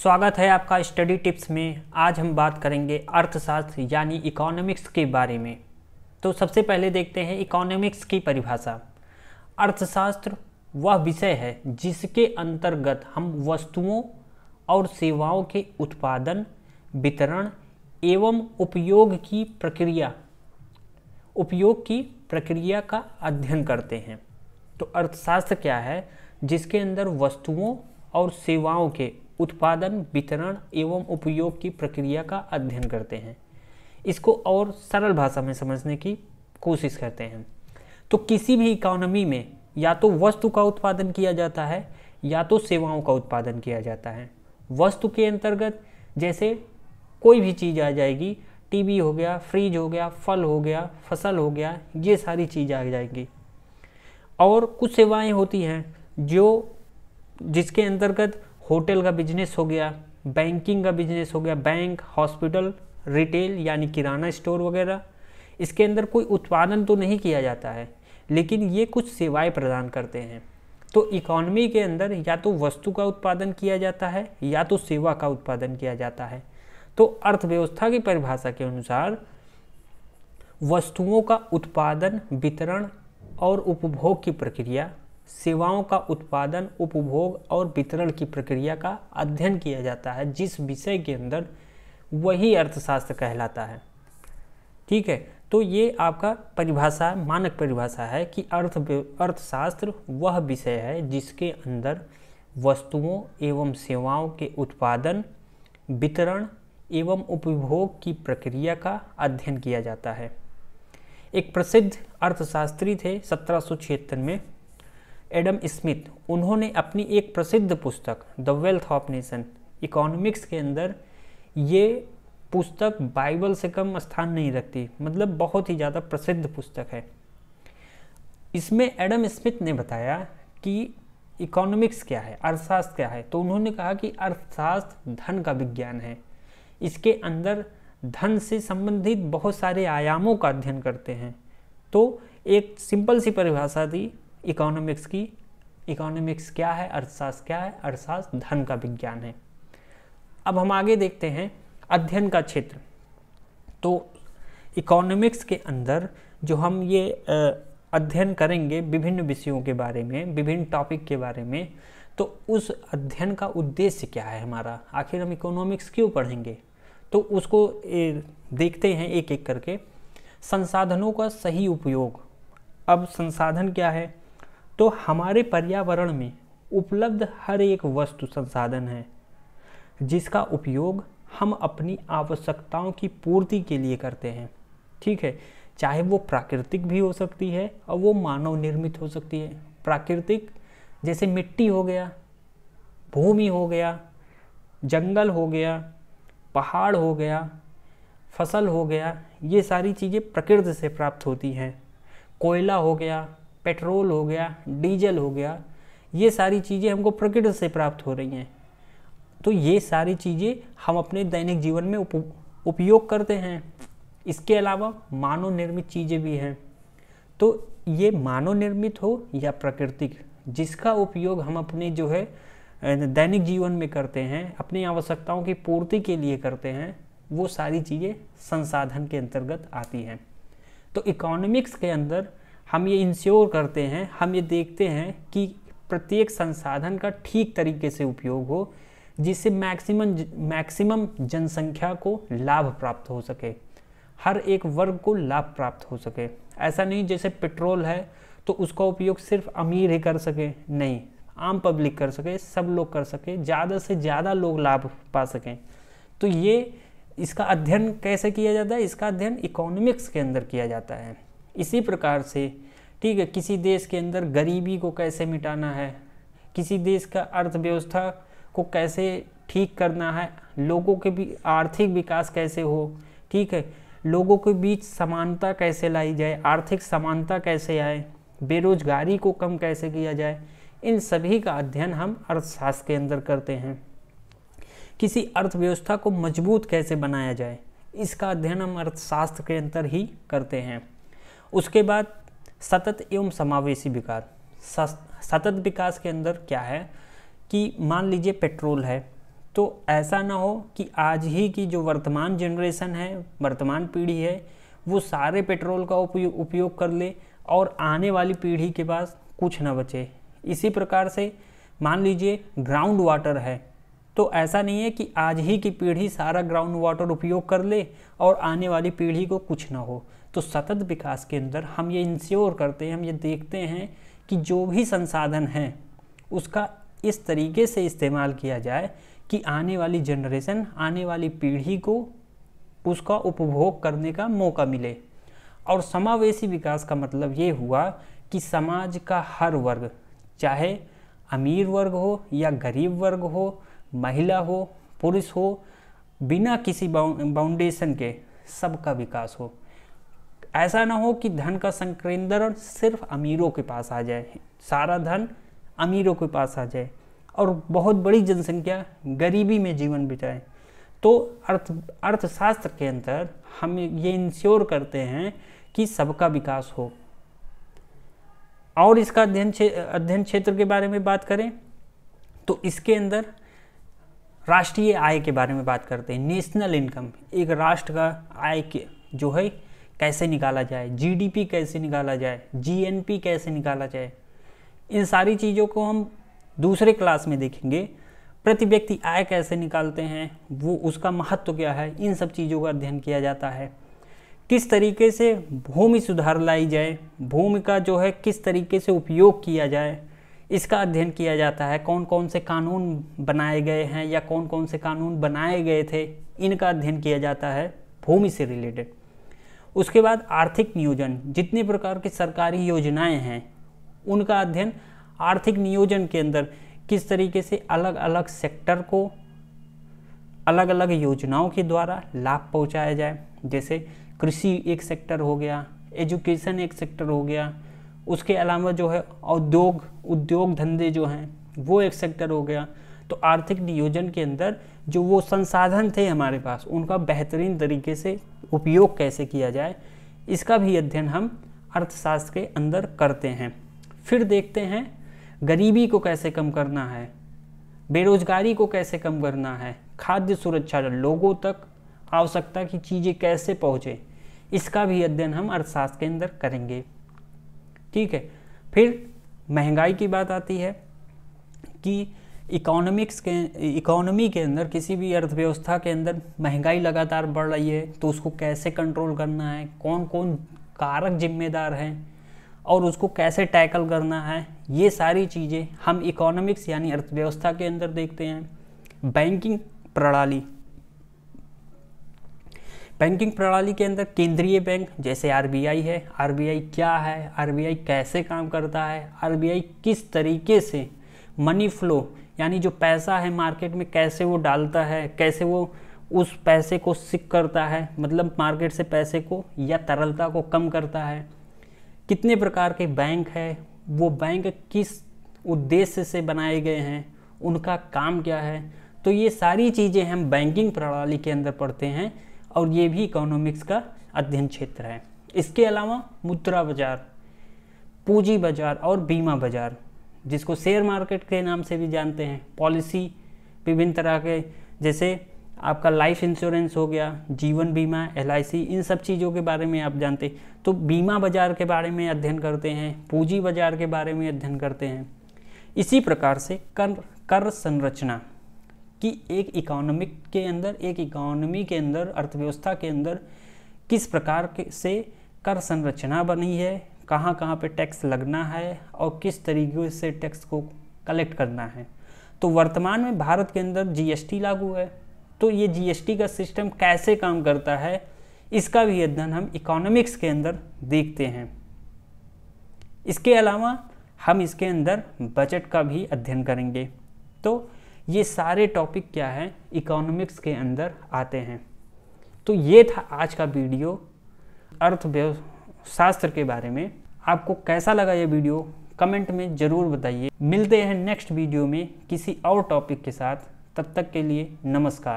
स्वागत है आपका स्टडी टिप्स में। आज हम बात करेंगे अर्थशास्त्र यानी इकोनॉमिक्स के बारे में। तो सबसे पहले देखते हैं इकोनॉमिक्स की परिभाषा। अर्थशास्त्र वह विषय है जिसके अंतर्गत हम वस्तुओं और सेवाओं के उत्पादन, वितरण एवं उपयोग की प्रक्रिया का अध्ययन करते हैं। तो अर्थशास्त्र क्या है? जिसके अंदर वस्तुओं और सेवाओं के उत्पादन, वितरण एवं उपयोग की प्रक्रिया का अध्ययन करते हैं। इसको और सरल भाषा में समझने की कोशिश करते हैं। तो किसी भी इकोनॉमी में या तो वस्तु का उत्पादन किया जाता है या तो सेवाओं का उत्पादन किया जाता है। वस्तु के अंतर्गत जैसे कोई भी चीज़ आ जाएगी, टीवी हो गया, फ्रिज हो गया, फल हो गया, फसल हो गया, ये सारी चीज़ आ जाएंगी। और कुछ सेवाएं होती हैं जिसके अंतर्गत होटल का बिजनेस हो गया, बैंकिंग का बिजनेस हो गया, बैंक, हॉस्पिटल, रिटेल यानी किराना स्टोर वगैरह। इसके अंदर कोई उत्पादन तो नहीं किया जाता है, लेकिन ये कुछ सेवाएं प्रदान करते हैं। तो इकोनॉमी के अंदर या तो वस्तु का उत्पादन किया जाता है या तो सेवा का उत्पादन किया जाता है। तो अर्थव्यवस्था की परिभाषा के अनुसार वस्तुओं का उत्पादन, वितरण और उपभोग की प्रक्रिया, सेवाओं का उत्पादन, उपभोग और वितरण की प्रक्रिया का अध्ययन किया जाता है। जिस विषय के अंदर वही अर्थशास्त्र कहलाता है। ठीक है, तो ये आपका परिभाषा, मानक परिभाषा है कि अर्थशास्त्र वह विषय है जिसके अंदर वस्तुओं एवं सेवाओं के उत्पादन, वितरण एवं उपभोग की प्रक्रिया का अध्ययन किया जाता है। एक प्रसिद्ध अर्थशास्त्री थे 1776 में, एडम स्मिथ। उन्होंने अपनी एक प्रसिद्ध पुस्तक the wealth of nation economics के अंदर, ये पुस्तक बाइबल से कम स्थान नहीं रखती, मतलब बहुत ही ज़्यादा प्रसिद्ध पुस्तक है। इसमें एडम स्मिथ ने बताया कि इकोनॉमिक्स क्या है, अर्थशास्त्र क्या है। तो उन्होंने कहा कि अर्थशास्त्र धन का विज्ञान है। इसके अंदर धन से संबंधित बहुत सारे आयामों का अध्ययन करते हैं। तो एक सिंपल सी परिभाषा थी इकोनॉमिक्स की। इकोनॉमिक्स क्या है, अर्थशास्त्र क्या है? अर्थशास्त्र धन का विज्ञान है। अब हम आगे देखते हैं अध्ययन का क्षेत्र। तो इकोनॉमिक्स के अंदर जो हम ये अध्ययन करेंगे विभिन्न विषयों के बारे में, विभिन्न टॉपिक के बारे में, तो उस अध्ययन का उद्देश्य क्या है हमारा? आखिर हम इकोनॉमिक्स क्यों पढ़ेंगे? तो उसको देखते हैं एक एक करके। संसाधनों का सही उपयोग। अब संसाधन क्या है? तो हमारे पर्यावरण में उपलब्ध हर एक वस्तु संसाधन है जिसका उपयोग हम अपनी आवश्यकताओं की पूर्ति के लिए करते हैं। ठीक है, चाहे वो प्राकृतिक भी हो सकती है और वो मानव निर्मित हो सकती है। प्राकृतिक जैसे मिट्टी हो गया, भूमि हो गया, जंगल हो गया, पहाड़ हो गया, फसल हो गया, ये सारी चीज़ें प्रकृति से प्राप्त होती हैं। कोयला हो गया, पेट्रोल हो गया, डीजल हो गया, ये सारी चीज़ें हमको प्रकृति से प्राप्त हो रही हैं। तो ये सारी चीज़ें हम अपने दैनिक जीवन में उपयोग करते हैं। इसके अलावा मानव निर्मित चीज़ें भी हैं। तो ये मानव निर्मित हो या प्राकृतिक, जिसका उपयोग हम अपने जो है दैनिक जीवन में करते हैं, अपनी आवश्यकताओं की पूर्ति के लिए करते हैं, वो सारी चीज़ें संसाधन के अंतर्गत आती हैं। तो इकोनॉमिक्स के अंदर हम ये इंश्योर करते हैं, हम ये देखते हैं कि प्रत्येक संसाधन का ठीक तरीके से उपयोग हो, जिससे मैक्सिमम जनसंख्या को लाभ प्राप्त हो सके, हर एक वर्ग को लाभ प्राप्त हो सके। ऐसा नहीं जैसे पेट्रोल है तो उसका उपयोग सिर्फ अमीर ही कर सके, नहीं, आम पब्लिक कर सके, सब लोग कर सके, ज़्यादा से ज़्यादा लोग लाभ पा सकें। तो ये इसका अध्ययन कैसे किया जाता है? इसका अध्ययन इकोनॉमिक्स के अंदर किया जाता है। इसी प्रकार से ठीक है, किसी देश के अंदर गरीबी को कैसे मिटाना है, किसी देश का अर्थव्यवस्था को कैसे ठीक करना है, लोगों के भी आर्थिक विकास कैसे हो, ठीक है, लोगों के बीच समानता कैसे लाई जाए, आर्थिक समानता कैसे आए, बेरोजगारी को कम कैसे किया जाए, इन सभी का अध्ययन हम अर्थशास्त्र के अंदर करते हैं। किसी अर्थव्यवस्था को मजबूत कैसे बनाया जाए, इसका अध्ययन हम अर्थशास्त्र के अंदर ही करते हैं। उसके बाद सतत एवं समावेशी विकास। सतत विकास के अंदर क्या है कि मान लीजिए पेट्रोल है, तो ऐसा ना हो कि आज ही की जो वर्तमान जनरेशन है, वर्तमान पीढ़ी है, वो सारे पेट्रोल का उपयोग कर ले और आने वाली पीढ़ी के पास कुछ ना बचे। इसी प्रकार से मान लीजिए ग्राउंड वाटर है, तो ऐसा नहीं है कि आज ही की पीढ़ी सारा ग्राउंड वाटर उपयोग कर ले और आने वाली पीढ़ी को कुछ ना हो। तो सतत विकास के अंदर हम ये इंश्योर करते हैं, हम ये देखते हैं कि जो भी संसाधन हैं उसका इस तरीके से इस्तेमाल किया जाए कि आने वाली जनरेशन, आने वाली पीढ़ी को उसका उपभोग करने का मौका मिले। और समावेशी विकास का मतलब ये हुआ कि समाज का हर वर्ग, चाहे अमीर वर्ग हो या गरीब वर्ग हो, महिला हो, पुरुष हो, बिना किसी बाउंडेशन के सबका विकास हो। ऐसा ना हो कि धन का संकेंद्रण सिर्फ अमीरों के पास आ जाए, सारा धन अमीरों के पास आ जाए और बहुत बड़ी जनसंख्या गरीबी में जीवन बिताए। तो अर्थशास्त्र के अंदर हम ये इंश्योर करते हैं कि सबका विकास हो। और इसका अध्ययन क्षेत्र के बारे में बात करें तो इसके अंदर राष्ट्रीय आय के बारे में बात करते हैं। नेशनल इनकम, एक राष्ट्र का आय के जो है कैसे निकाला जाए, जीडीपी कैसे निकाला जाए, जीएनपी कैसे निकाला जाए, इन सारी चीज़ों को हम दूसरे क्लास में देखेंगे। प्रति व्यक्ति आय कैसे निकालते हैं, वो उसका महत्व क्या है, इन सब चीज़ों का अध्ययन किया जाता है। किस तरीके से भूमि सुधार लाई जाए, भूमि का जो है किस तरीके से उपयोग किया जाए, इसका अध्ययन किया जाता है। कौन कौन से कानून बनाए गए हैं या कौन कौन से कानून बनाए गए थे, इनका अध्ययन किया जाता है भूमि से रिलेटेड। उसके बाद आर्थिक नियोजन, जितने प्रकार की सरकारी योजनाएं हैं उनका अध्ययन आर्थिक नियोजन के अंदर किस तरीके से अलग अलग सेक्टर को अलग अलग योजनाओं के द्वारा लाभ पहुंचाया जाए। जैसे कृषि एक सेक्टर हो गया, एजुकेशन एक सेक्टर हो गया, उसके अलावा जो है उद्योग धंधे जो हैं वो एक सेक्टर हो गया। तो आर्थिक नियोजन के अंदर जो वो संसाधन थे हमारे पास, उनका बेहतरीन तरीके से उपयोग कैसे किया जाए, इसका भी अध्ययन हम अर्थशास्त्र के अंदर करते हैं। फिर देखते हैं गरीबी को कैसे कम करना है, बेरोजगारी को कैसे कम करना है, खाद्य सुरक्षा, लोगों तक आवश्यकता की चीज़ें कैसे पहुँचे, इसका भी अध्ययन हम अर्थशास्त्र के अंदर करेंगे। ठीक है। फिर महंगाई की बात आती है कि इकोनॉमी के अंदर, किसी भी अर्थव्यवस्था के अंदर महंगाई लगातार बढ़ रही है तो उसको कैसे कंट्रोल करना है, कौन कौन कारक जिम्मेदार हैं और उसको कैसे टैकल करना है, ये सारी चीज़ें हम इकोनॉमिक्स यानी अर्थव्यवस्था के अंदर देखते हैं। बैंकिंग प्रणाली के अंदर केंद्रीय बैंक जैसे आरबीआई है, आरबीआई क्या है, आरबीआई कैसे काम करता है, आरबीआई किस तरीके से मनी फ्लो यानी जो पैसा है मार्केट में कैसे वो डालता है, कैसे वो उस पैसे को सिक करता है, मतलब मार्केट से पैसे को या तरलता को कम करता है। कितने प्रकार के बैंक है, वो बैंक किस उद्देश्य से बनाए गए हैं, उनका काम क्या है। तो ये सारी चीज़ें हम बैंकिंग प्रणाली के अंदर पढ़ते हैं और ये भी इकोनॉमिक्स का अध्ययन क्षेत्र है। इसके अलावा मुद्रा बाजार, पूंजी बाजार और बीमा बाजार, जिसको शेयर मार्केट के नाम से भी जानते हैं, पॉलिसी विभिन्न तरह के, जैसे आपका लाइफ इंश्योरेंस हो गया, जीवन बीमा, एलआईसी, इन सब चीज़ों के बारे में आप जानते हैं। तो बीमा बाजार के बारे में अध्ययन करते हैं, पूंजी बाजार के बारे में अध्ययन करते हैं। इसी प्रकार से कर संरचना कि एक इकोनॉमी के अंदर, अर्थव्यवस्था के अंदर किस प्रकार से कर संरचना बनी है, कहाँ कहाँ पे टैक्स लगना है और किस तरीके से टैक्स को कलेक्ट करना है। तो वर्तमान में भारत के अंदर जीएसटी लागू है, तो ये जीएसटी का सिस्टम कैसे काम करता है, इसका भी अध्ययन हम इकोनॉमिक्स के अंदर देखते हैं। इसके अलावा हम इसके अंदर बजट का भी अध्ययन करेंगे। तो ये सारे टॉपिक क्या हैं, इकोनॉमिक्स के अंदर आते हैं। तो ये था आज का वीडियो अर्थशास्त्र के बारे में। आपको कैसा लगा ये वीडियो कमेंट में ज़रूर बताइए। मिलते हैं नेक्स्ट वीडियो में किसी और टॉपिक के साथ। तब तक के लिए नमस्कार।